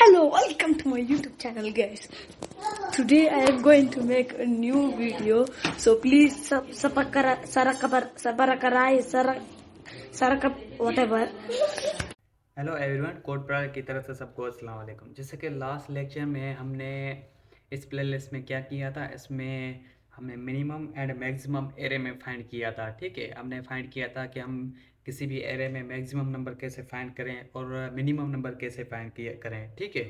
Hello, welcome to my YouTube channel, guys. Today I am going to make a new video, so please whatever. Hello everyone, code प्रार की तरफ से सबको अस्सलाम वालेकुम। जैसे कि लास्ट लेक्चर में हमने इस प्लेलिस्ट में क्या किया था, इसमें हमने मिनिमम एंड मैक्सिमम एरे में फाइंड किया था। ठीक है, हमने फाइंड किया था कि हम किसी भी एरे में मैक्सिमम नंबर कैसे फाइंड करें और मिनिमम नंबर कैसे फाइंड करें। ठीक है,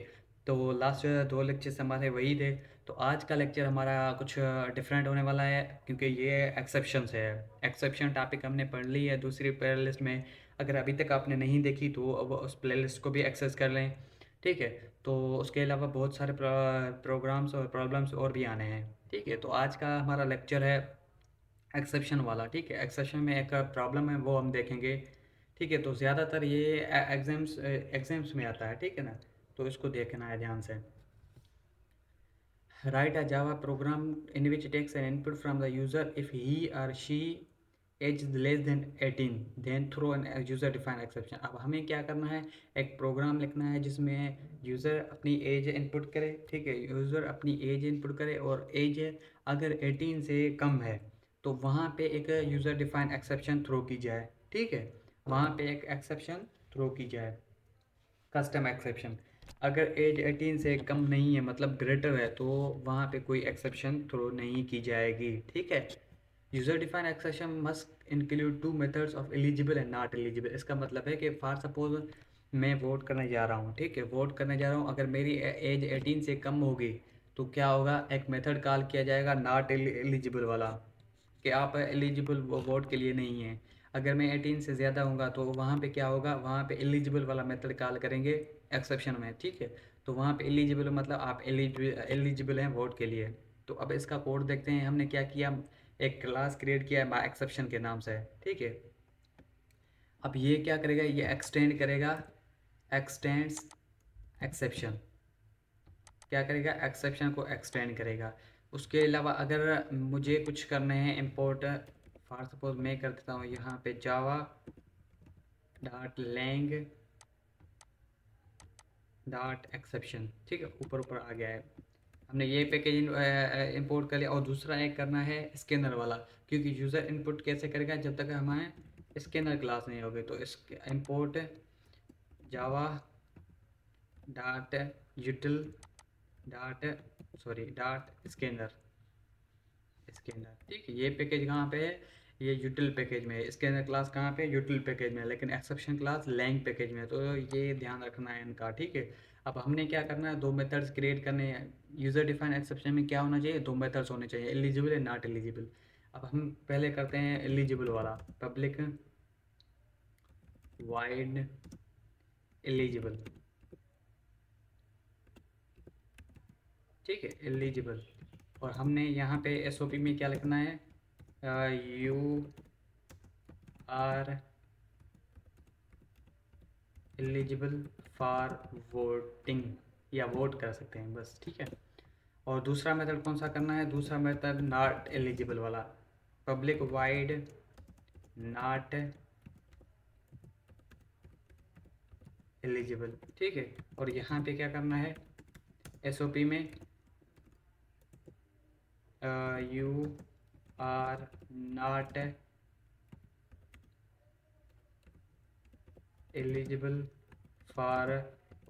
तो लास्ट दो लेक्चर्स हमारे वही थे। तो आज का लेक्चर हमारा कुछ डिफरेंट होने वाला है, क्योंकि ये एक्सेप्शंस है। एक्सेप्शन टॉपिक हमने पढ़ ली है दूसरी प्लेलिस्ट में। अगर अभी तक आपने नहीं देखी तो अब उस प्लेलिस्ट को भी एक्सेस कर लें। ठीक है, तो उसके अलावा बहुत सारे प्रोग्राम्स और प्रॉब्लम्स और भी आने हैं। ठीक है, तो आज का हमारा लेक्चर है एक्सेप्शन वाला। ठीक है, एक्सेप्शन में एक प्रॉब्लम है, वो हम देखेंगे। ठीक है, तो ज़्यादातर ये एग्जाम्स में आता है। ठीक है ना, तो इसको देखना है ध्यान से। Write a Java program in which it takes an input from the user if he or she age is less than 18, then throw an user defined exception। अब हमें क्या करना है, एक प्रोग्राम लिखना है जिसमें यूज़र अपनी एज इनपुट करे। ठीक है, यूज़र अपनी एज इनपुट करे और एज अगर 18 से कम है तो वहाँ पे एक यूज़र डिफाइंड एक्सेप्शन थ्रो की जाए। ठीक है, वहाँ पे एक एक्सेप्शन थ्रो की जाए, कस्टम एक्सेप्शन। अगर एज 18 से कम नहीं है, मतलब ग्रेटर है, तो वहाँ पे कोई एक्सेप्शन थ्रो नहीं की जाएगी। ठीक है, user define exception must include two methods of eligible and not eligible. इसका मतलब है कि फॉर सपोज मैं वोट करने जा रहा हूँ। ठीक है, वोट करने जा रहा हूँ, अगर मेरी एज 18 से कम होगी तो क्या होगा, एक मेथड कॉल किया जाएगा नॉट एलिजिबल वाला, कि आप एलिजिबल वोट के लिए नहीं हैं। अगर मैं 18 से ज़्यादा होऊंगा तो वहाँ पे क्या होगा, वहाँ पे एलिजिबल वाला मेथड कॉल करेंगे एक्सेप्शन में। ठीक है, तो वहाँ पे एलिजिबल मतलब आप एलिजिबल हैं वोट के लिए। तो अब इसका कोड देखते हैं। हमने क्या किया, एक क्लास क्रिएट किया है माई एक्सेप्शन के नाम से। ठीक है, अब ये क्या करेगा, ये एक्सटेंड करेगा, एक्सटेंड्स एक्सेप्शन। क्या करेगा, एक्सेप्शन को एक्सटेंड करेगा। उसके अलावा अगर मुझे कुछ करने हैं इम्पोर्ट, फॉर सपोज मैं कर देता हूँ यहाँ पे Java dot lang dot exception. ठीक है, ऊपर ऊपर आ गया है। हमने ये पैकेज इंपोर्ट कर लिया। और दूसरा एक करना है स्कैनर वाला, क्योंकि यूज़र इनपुट कैसे करेगा जब तक हमारे स्कैनर क्लास नहीं होगी। तो इस import Java dot यूटिल dot dot scanner. ठीक है, ये पैकेज कहाँ पे है, ये यूटिल पैकेज में है। स्कैनर क्लास कहाँ पे है, यूटिल पैकेज में है, लेकिन एक्सेप्शन क्लास लैंग पैकेज में है। तो ये ध्यान रखना है इनका। ठीक है, अब हमने क्या करना है, दो मेथड्स क्रिएट करने हैं। यूज़र डिफाइन एक्सेप्शन में क्या होना चाहिए, दो मेथड्स होने चाहिए, एलिजिबल एंड नॉट एलिजिबल। अब हम पहले करते हैं एलिजिबल वाला, पब्लिक वाइड एलिजिबल। ठीक है, एलिजिबल। और हमने यहाँ पे एसओपी में क्या लिखना है, you are eligible for voting, या वोट कर सकते हैं बस। ठीक है, और दूसरा मेथड कौन सा करना है, दूसरा मेथड नॉट एलिजिबल वाला, पब्लिक वाइड नॉट एलिजिबल। ठीक है, और यहाँ पे क्या करना है, एसओपी में you are not eligible for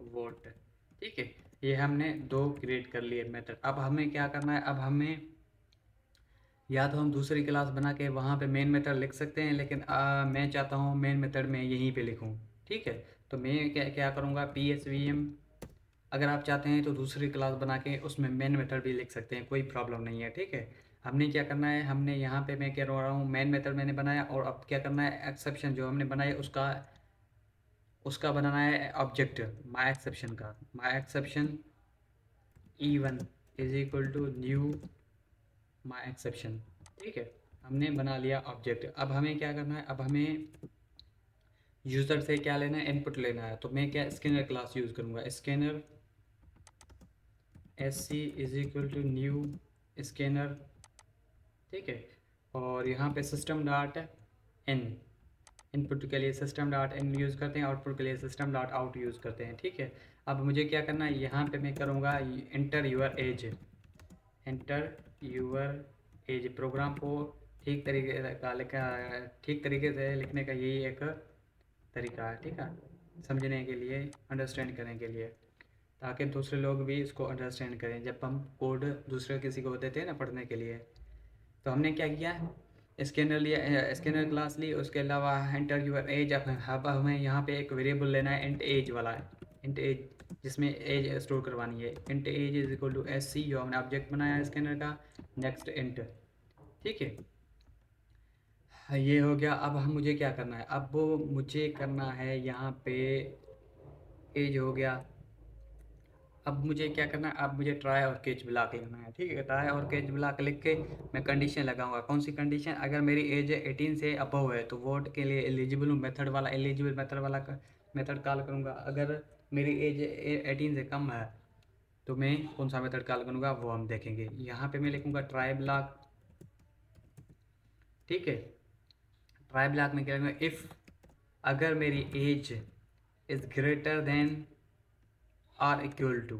vote. ठीक है, ये हमने दो क्रिएट कर लिए मेथड। अब हमें क्या करना है, अब हमें या तो हम दूसरी क्लास बना के वहाँ पे मेन मेथड लिख सकते हैं, लेकिन मैं चाहता हूँ मेन मेथड में यहीं पे लिखूँ। ठीक है, तो मैं क्या क्या करूँगा, पी एस वी एम। अगर आप चाहते हैं तो दूसरी क्लास बना के उसमें मेन मेथड भी लिख सकते हैं, कोई प्रॉब्लम नहीं है। ठीक है, हमने क्या करना है, हमने यहाँ पे मैं क्या रहा हूँ, मेन मेथड मैंने बनाया, और अब क्या करना है, एक्सेप्शन जो हमने बनाया उसका उसका बनाना है ऑब्जेक्ट माई एक्सेप्शन का। My exception E1 is equal to new my exception. ठीक है, हमने बना लिया ऑब्जेक्ट। अब हमें क्या करना है, अब हमें यूज़र से क्या लेना है, इनपुट लेना है। तो मैं क्या स्कैनर क्लास यूज़ करूँगा, scanner S C is equal to new scanner. ठीक है, और यहाँ पे सिस्टम डॉट इन, इनपुट के लिए सिस्टम डॉट इन यूज़ करते हैं, आउटपुट के लिए सिस्टम डॉट आउट यूज़ करते हैं। ठीक है, अब मुझे क्या करना है, यहाँ पे मैं करूँगा enter your age, enter your age. Program को ठीक तरीके से लिखने का यही एक तरीका है, ठीक है, समझने के लिए, अंडरस्टैंड करने के लिए, ताकि दूसरे लोग भी इसको अंडरस्टैंड करें जब हम कोड दूसरे किसी को देते हैं ना पढ़ने के लिए। तो हमने क्या किया, स्कैनर लिया, स्कैनर क्लास ली, उसके अलावा एंटर यूर एज। अब हमें यहाँ पे एक वेरिएबल लेना है इंट एज वाला, इंट एज, जिसमें एज स्टोर करवानी है। Int age is equal to S C, जो हमने ऑब्जेक्ट बनाया है स्कैनर का, नेक्स्ट इंट, ठीक है। ये हो गया। अब हम मुझे क्या करना है, अब मुझे करना है यहाँ पे एज हो गया। अब मुझे क्या करना है, अब मुझे ट्राई और कैच ब्लॉक लिखना है, ठीक है। ट्राई और कैच ब्लॉक लिख के मैं कंडीशन लगाऊंगा। कौन सी कंडीशन, अगर मेरी एज 18 से अबव है तो वोट के लिए एलिजिबल हूँ, मेथड वाला एलिजिबल मेथड वाला मेथड कॉल करूँगा। अगर मेरी एज 18 से कम है तो मैं कौन सा मेथड कॉल करूँगा वो हम देखेंगे। यहाँ पे मैं लिखूँगा ट्राई ब्लॉक, ठीक है। ट्राई ब्लॉक में क्या लिखूँगा, इफ़ अगर मेरी age is greater than or equal to,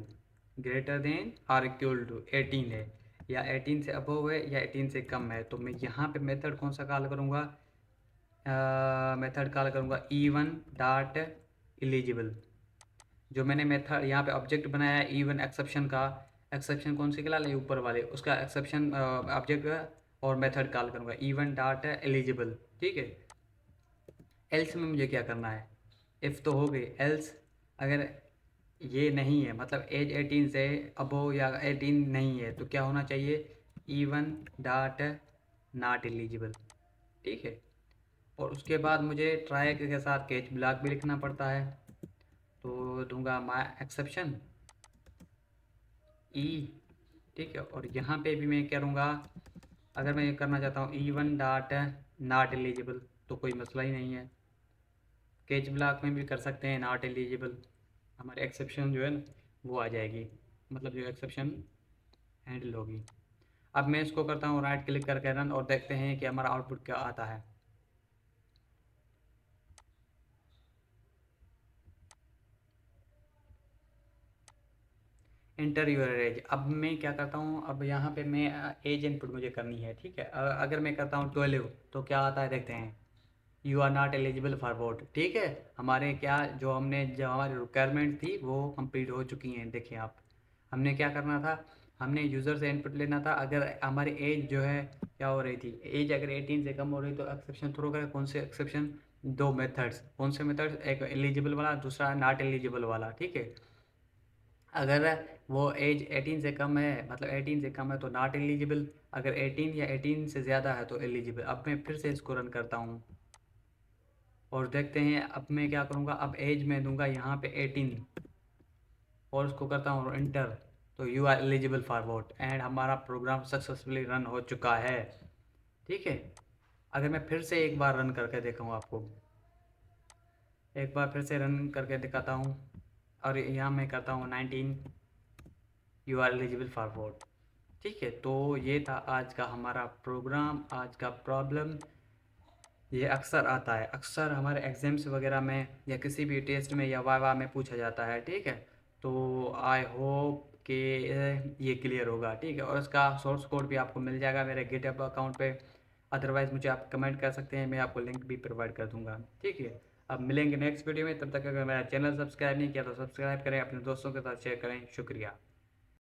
greater than or equal to 18 है, या 18 से अबव है, या 18 से कम है, तो मैं यहाँ पे मेथड कौन सा कॉल करूँगा, मेथड कॉल करूँगा E1 डॉट एलिजिबल। जो मैंने मेथड यहाँ पे ऑब्जेक्ट बनाया है E1 एक्सेप्शन का, एक्सेप्शन कौन से के लिए, ऊपर वाले, उसका एक्सेप्शन ऑब्जेक्ट और मेथड कॉल करूँगा E1 डॉट एलिजिबल, ठीक है। एल्स में मुझे क्या करना है, इफ़ तो हो गई, एल्स अगर ये नहीं है, मतलब एज 18 से अबो या 18 नहीं है, तो क्या होना चाहिए, E1 डॉट नॉट एलिजिबल, ठीक है। और उसके बाद मुझे ट्राई के साथ कैच ब्लॉक भी लिखना पड़ता है, तो दूंगा माय एक्सेप्शन ई, ठीक है। और यहाँ पे भी मैं करूँगा, अगर मैं करना चाहता हूँ E1 डॉट नॉट एलिजिबल, तो कोई मसला ही नहीं है। कैच ब्लॉक में भी कर सकते हैं नॉट एलिजिबल, हमारे एक्सेप्शन जो है ना वो आ जाएगी, मतलब जो एक्सेप्शन हैंडल होगी। अब मैं इसको करता हूँ राइट क्लिक करके रन, और देखते हैं कि हमारा आउटपुट क्या आता है। Enter your age. अब मैं क्या करता हूँ, अब यहाँ पे मैं एज इनपुट मुझे करनी है, ठीक है। अगर मैं करता हूँ 12 तो क्या आता है देखते हैं, you are not eligible for vote, ठीक है। हमारे क्या जो हमारी रिक्वायरमेंट थी वो कंप्लीट हो चुकी हैं। देखिए आप, हमने क्या करना था, हमने यूज़र से इनपुट लेना था। अगर हमारी एज जो है क्या हो रही थी, एज अगर 18 से कम हो रही तो एक्सेप्शन थ्रो करें। कौन से एक्सेप्शन, दो मेथड्स, कौन से मेथड्स, एक एलिजिबल वाला, दूसरा नॉट एलिजिबल वाला, ठीक है। अगर वो एज 18 से कम है, मतलब 18 से कम है तो नॉट एलिजिबल, अगर 18 या 18 से ज़्यादा है तो एलिजिबल। अब मैं फिर से इसको रन करता हूँ और देखते हैं। अब मैं क्या करूँगा, अब एज में दूंगा यहाँ पे 18 और उसको करता हूँ इंटर, तो you are eligible for vote, and हमारा प्रोग्राम सक्सेसफुली रन हो चुका है, ठीक है। अगर मैं फिर से एक बार रन करके देखूँ, आपको एक बार फिर से रन करके दिखाता हूँ, और यहाँ मैं करता हूँ 19, you are eligible for vote, ठीक है। तो ये था आज का हमारा प्रोग्राम, आज का प्रॉब्लम। ये अक्सर आता है, अक्सर हमारे एग्ज़ाम्स वगैरह में या किसी भी टेस्ट में या वाइवा में पूछा जाता है, ठीक है। तो आई होप कि ये क्लियर होगा, ठीक है। और इसका सोर्स कोड भी आपको मिल जाएगा मेरे गिटहब अकाउंट पे। अदरवाइज़ मुझे आप कमेंट कर सकते हैं, मैं आपको लिंक भी प्रोवाइड कर दूंगा, ठीक है। अब मिलेंगे नेक्स्ट वीडियो में, तब तक अगर मेरा चैनल सब्सक्राइब नहीं किया तो सब्सक्राइब करें, अपने दोस्तों के साथ शेयर करें। शुक्रिया।